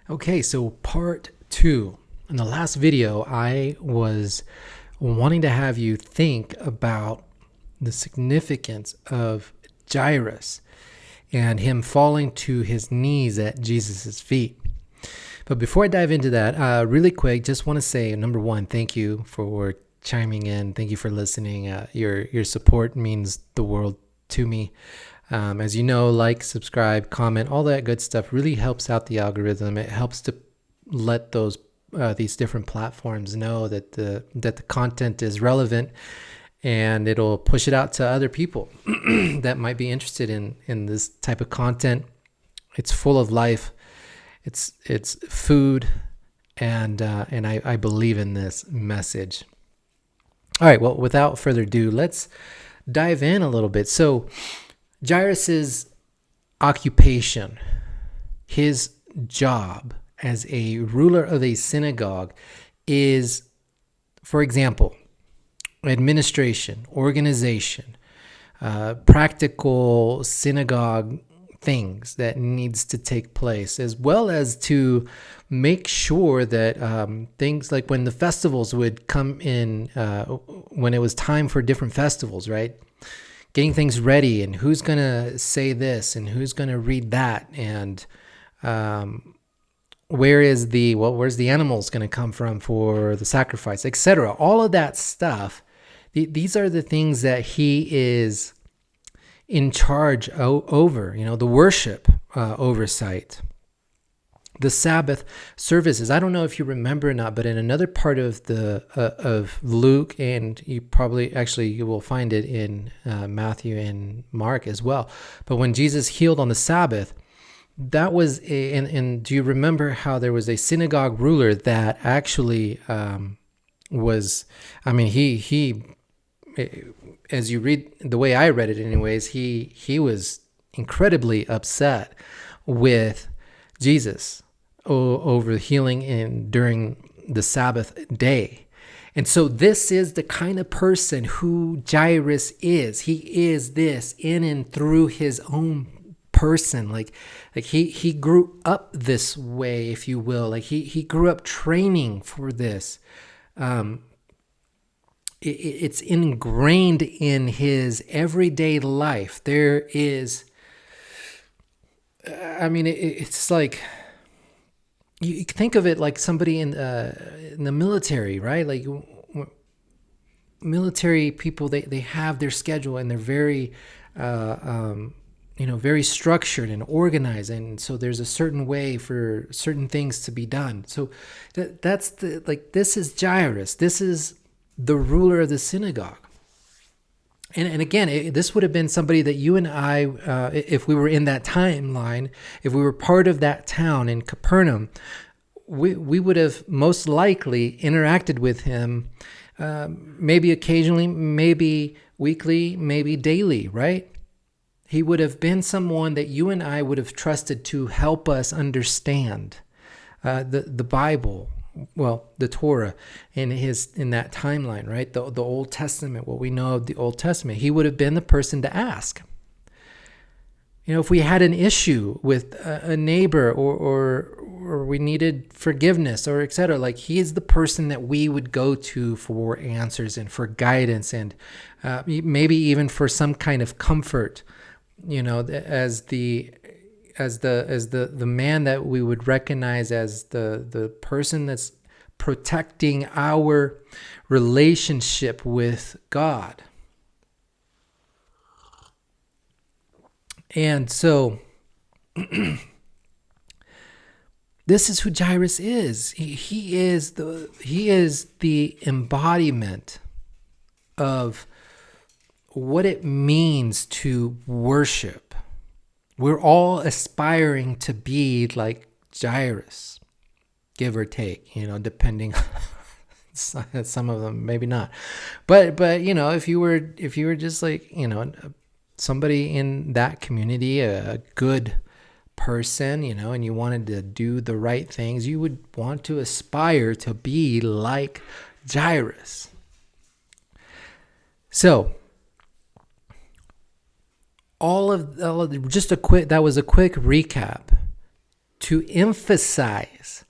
Okay, so part two. In the last video, I was wanting to have you think about the significance of Jairus and him falling to his knees at Jesus' feet. But before I dive into that, really quick, just want to say, number one, thank you for chiming in. Thank you for listening. Your support means the world to me. As you know, like, subscribe, comment, all that good stuff really helps out the algorithm. It helps to let these different platforms know that the content is relevant, and it'll push it out to other people that might be interested in this type of content. It's full of life. It's food, and I believe in this message. All right. Well, without further ado, let's dive in a little bit. So, Jairus's occupation, his job as a ruler of a synagogue, is, for example, administration, organization, practical synagogue things that needs to take place, as well as to make sure that things like when the festivals would come in, when it was time for different festivals, right? Getting things ready, and who's going to say this and who's going to read that, and where's the animals going to come from for the sacrifice, etc. All of that stuff. These are the things that he is in charge over, the worship oversight, the Sabbath services. I don't know if you remember or not, but in another part of of Luke, and you will find it in Matthew and Mark as well. But when Jesus healed on the Sabbath, that was and do you remember how there was a synagogue ruler that actually was? I mean, he as you read the way I read it, anyways, he was incredibly upset with Jesus over healing during the Sabbath day. And so this is the kind of person who Jairus is. He is this in and through his own person. Like he grew up this way, if you will. Like he grew up training for this. It's ingrained in his everyday life. There is, it's like, you think of it like somebody in the military, right? Like military people, they have their schedule, and they're very, very structured and organized. And so there's a certain way for certain things to be done. So this is Jairus. This is the ruler of the synagogue. And again, this would have been somebody that you and I, if we were in that timeline, if we were part of that town in Capernaum, we would have most likely interacted with him, maybe occasionally, maybe weekly, maybe daily, right? He would have been someone that you and I would have trusted to help us understand the Bible. Well, the Torah in that timeline, right? The Old Testament, what we know of the Old Testament. He would have been the person to ask. If we had an issue with a neighbor, or we needed forgiveness, or etc., like he is the person that we would go to for answers and for guidance, and maybe even for some kind of comfort, as the man that we would recognize as the person that's protecting our relationship with God. And so this is who Jairus is. He is the embodiment of what it means to worship. We're all aspiring to be like Jairus, give or take, depending. Some of them maybe not, but if you were just like somebody in that community, a good person, and you wanted to do the right things, you would want to aspire to be like Jairus. So that was a quick recap to emphasize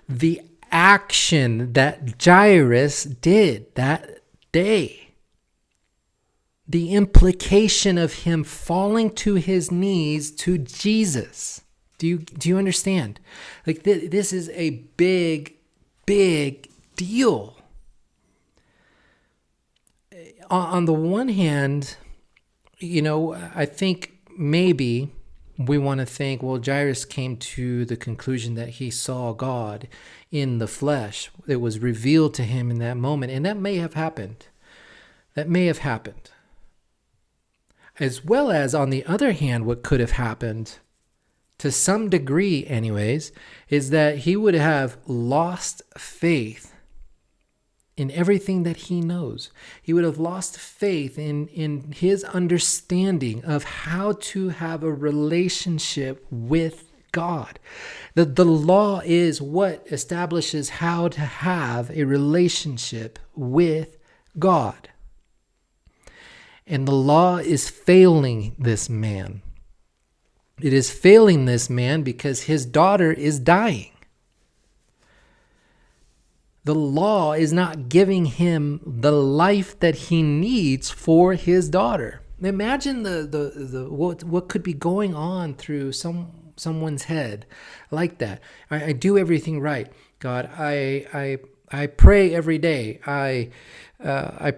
the action that Jairus did that day. The implication of him falling to his knees to Jesus. Do you understand? Like this is a big deal. On the one hand, I think maybe we want to think, well, Jairus came to the conclusion that he saw God in the flesh. It was revealed to him in that moment. And that may have happened. As well as, on the other hand, what could have happened, to some degree anyways, is that he would have lost faith in everything that he knows. He would have lost faith in his understanding of how to have a relationship with God. The law is what establishes how to have a relationship with God. And the law is failing this man. It is failing this man because his daughter is dying. The law is not giving him the life that he needs for his daughter. Imagine what could be going on through someone's head like that. I do everything right, God. I pray every day. I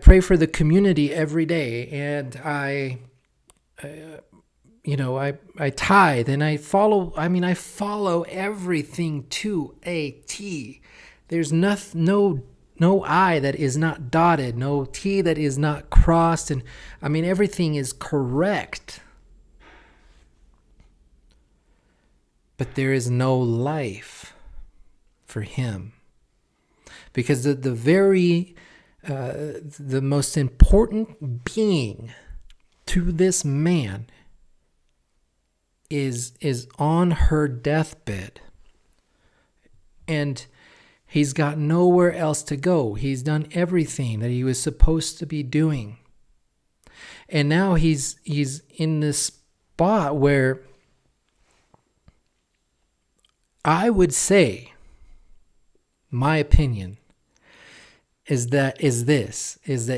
pray for the community every day, and I tithe and I follow. I follow everything to a T. There's no I that is not dotted, no T that is not crossed, and everything is correct. But there is no life for him, because the most important being to this man is on her deathbed, and he's got nowhere else to go. He's done everything that he was supposed to be doing. And now he's in this spot where I would say, my opinion is that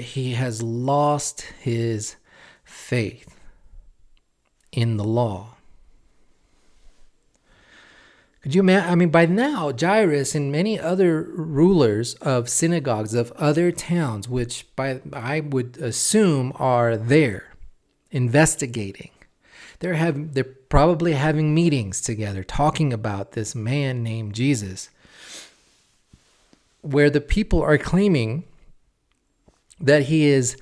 he has lost his faith in the law. Could you imagine? By now, Jairus and many other rulers of synagogues of other towns, which I would assume are there investigating, they're probably having meetings together, talking about this man named Jesus, where the people are claiming that he is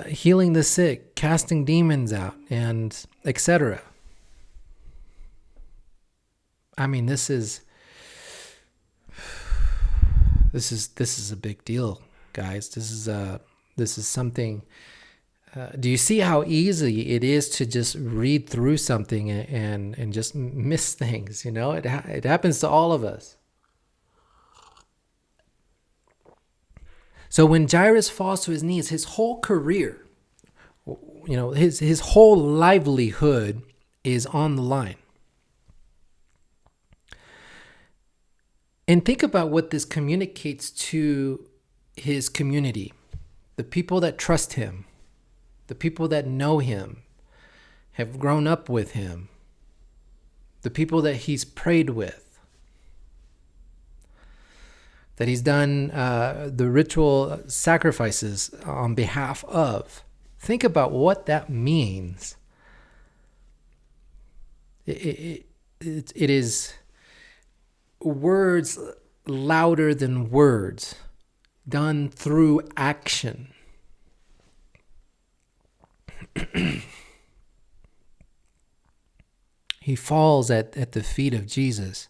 healing the sick, casting demons out, and etc. This is a big deal, guys. This is something. Do you see how easy it is to just read through something and just miss things? It happens to all of us. So when Jairus falls to his knees, his whole career, his whole livelihood is on the line. And think about what this communicates to his community, the people that trust him, the people that know him, have grown up with him, the people that he's prayed with, that he's done the ritual sacrifices on behalf of. Think about what that means. It is words louder than words, done through action. He falls at the feet of Jesus.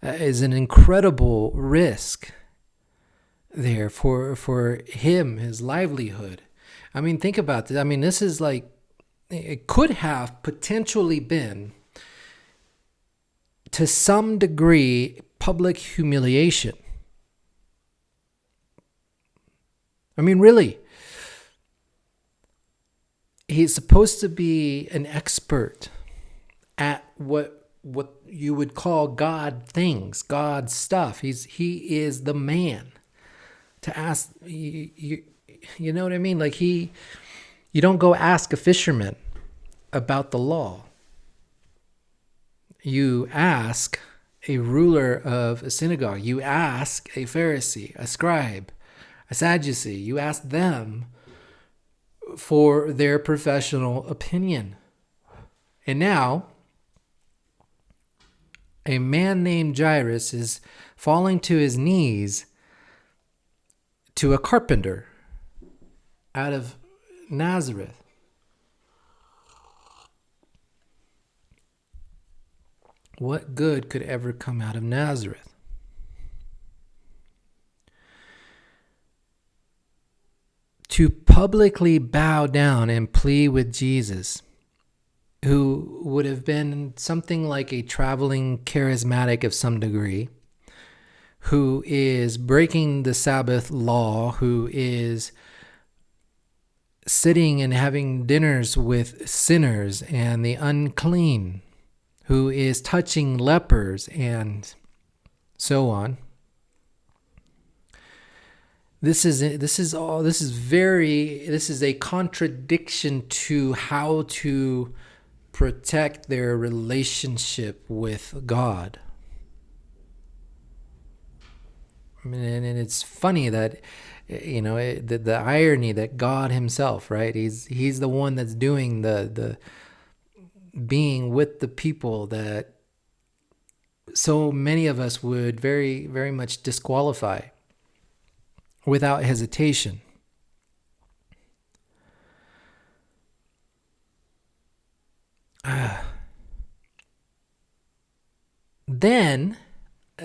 Is an incredible risk there for him, his livelihood. Think about this. This is like, it could have potentially been, to some degree, public humiliation. Really. He's supposed to be an expert at what what you would call God things, God stuff. He is the man to ask. You know what I mean? Like you don't go ask a fisherman about the law. You ask a ruler of a synagogue. You ask a Pharisee, a scribe, a Sadducee. You ask them for their professional opinion. And now, a man named Jairus is falling to his knees to a carpenter out of Nazareth. What good could ever come out of Nazareth? To publicly bow down and plead with Jesus, who would have been something like a traveling charismatic of some degree, who is breaking the Sabbath law, who is sitting and having dinners with sinners and the unclean, who is touching lepers and so on. This is a contradiction to how to protect their relationship with God. I mean, and it's funny that, the irony that God himself, right? He's the one that's doing the being with the people that so many of us would very, very much disqualify without hesitation. Then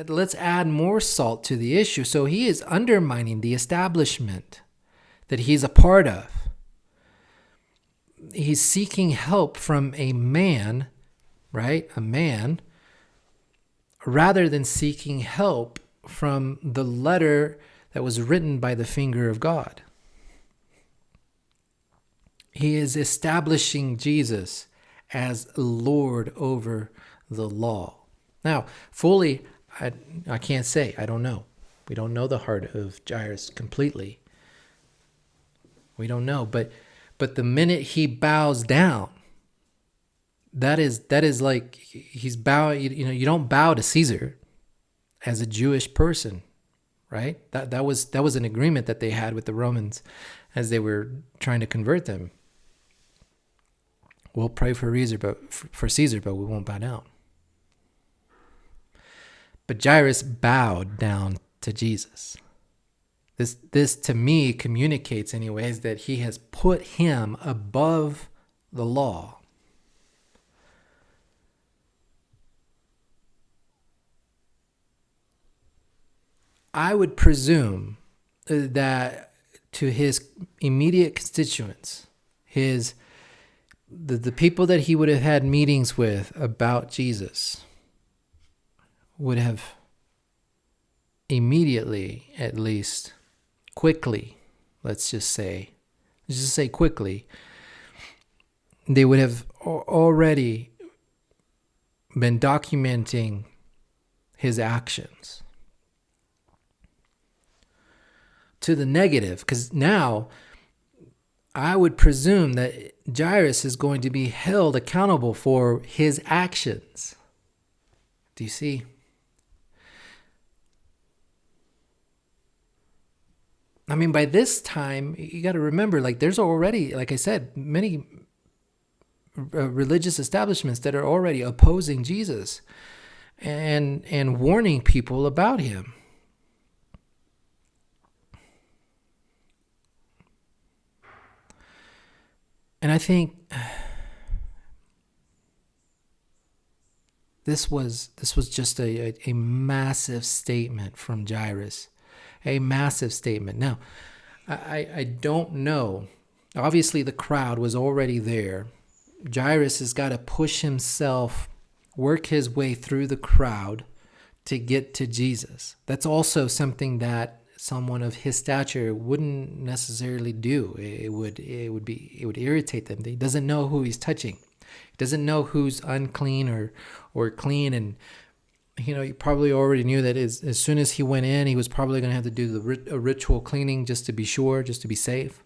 let's add more salt to the issue. So he is undermining the establishment that he's a part of. He's seeking help from a man, right? A man, rather than seeking help from the letter that was written by the finger of God. He is establishing Jesus as Lord over the law. Now, fully, I can't say. I don't know. We don't know the heart of Jairus completely. We don't know. But the minute he bows down, that is like he's bowing. You don't bow to Caesar as a Jewish person, right? That was an agreement that they had with the Romans as they were trying to convert them. We'll pray for Caesar, but we won't bow down. But Jairus bowed down to Jesus. This to me communicates anyways that he has put him above the law. I would presume that to his immediate constituents, the people that he would have had meetings with about Jesus would have immediately, at least quickly, let's just say quickly, they would have already been documenting his actions to the negative, because now I would presume that Jairus is going to be held accountable for his actions. Do you see? I mean, by this time, you got to remember, like, there's already, like I said, many religious establishments that are already opposing Jesus and warning people about him. And I think this was just a massive statement from Jairus. A massive statement. Now, I don't know. Obviously, the crowd was already there. Jairus has got to push himself, work his way through the crowd to get to Jesus. That's also something that someone of his stature wouldn't necessarily do. It would irritate them. He doesn't know who he's touching. He doesn't know who's unclean or clean. And, you probably already knew that as soon as he went in, he was probably going to have to do a ritual cleaning just to be sure, just to be safe,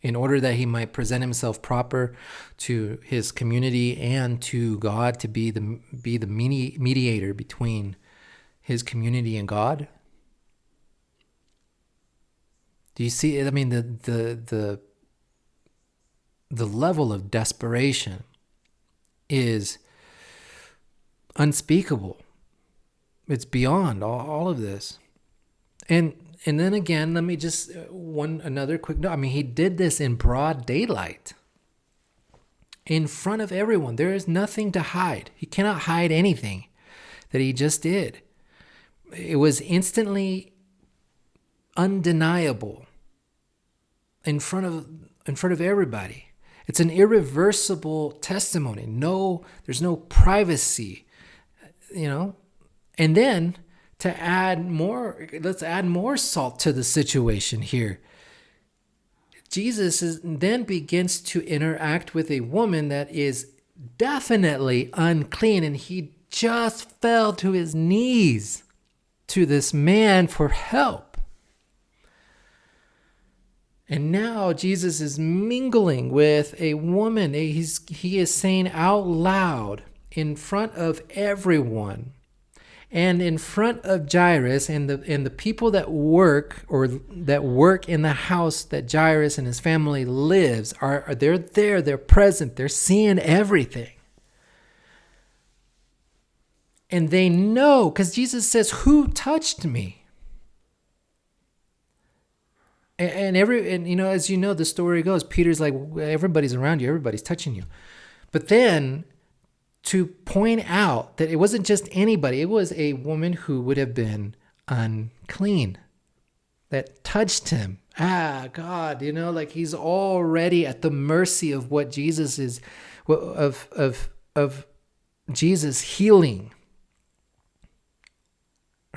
in order that he might present himself proper to his community and to God, to be the mediator between his community and God. Do you see? I mean, the level of desperation is unspeakable. It's beyond all of this. And then again, let me just another quick note. I mean, he did this in broad daylight, in front of everyone. There is nothing to hide. He cannot hide anything that he just did. It was instantly undeniable in front of everybody. It's an irreversible testimony. There's no privacy, And then let's add more salt to the situation here. Jesus then begins to interact with a woman that is definitely unclean, and he just fell to his knees to this man for help. And now Jesus is mingling with a woman. He is saying out loud in front of everyone, and in front of Jairus and the people that work in the house that Jairus and his family lives, they're there, they're present, they're seeing everything. And they know, because Jesus says, "Who touched me?" And as you know, the story goes, Peter's like, everybody's around you, everybody's touching you. But then, to point out that it wasn't just anybody, it was a woman who would have been unclean that touched him. God, like he's already at the mercy of what Jesus is, of Jesus healing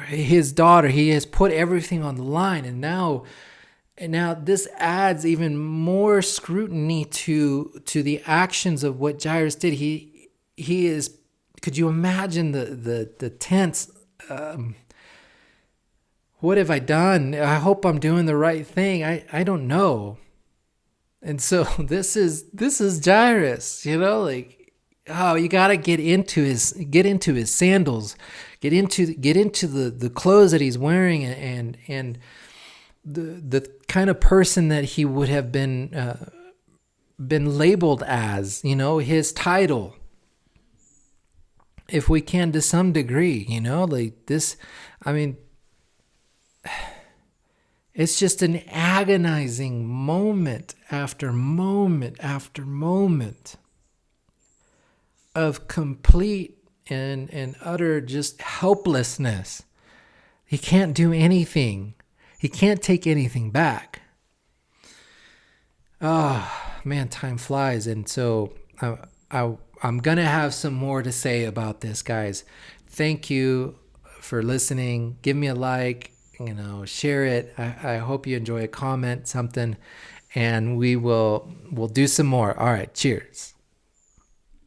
his daughter. He has put everything on the line, and now this adds even more scrutiny to the actions of what Jairus did. He is, could you imagine the tense, what have I done? I hope I'm doing the right thing. I don't know. And so this is Jairus, you got to get into his sandals, get into the clothes that he's wearing, and the kind of person that he would have been labeled as, his title, if we can, to some degree, like this. I mean, it's just an agonizing moment after moment after moment of complete and utter just helplessness. He can't do anything. He can't take anything back. Oh, man, time flies. And so I'm going to have some more to say about this, guys. Thank you for listening. Give me a like, share it. I hope you enjoy it. Comment something, and we'll do some more. All right, cheers.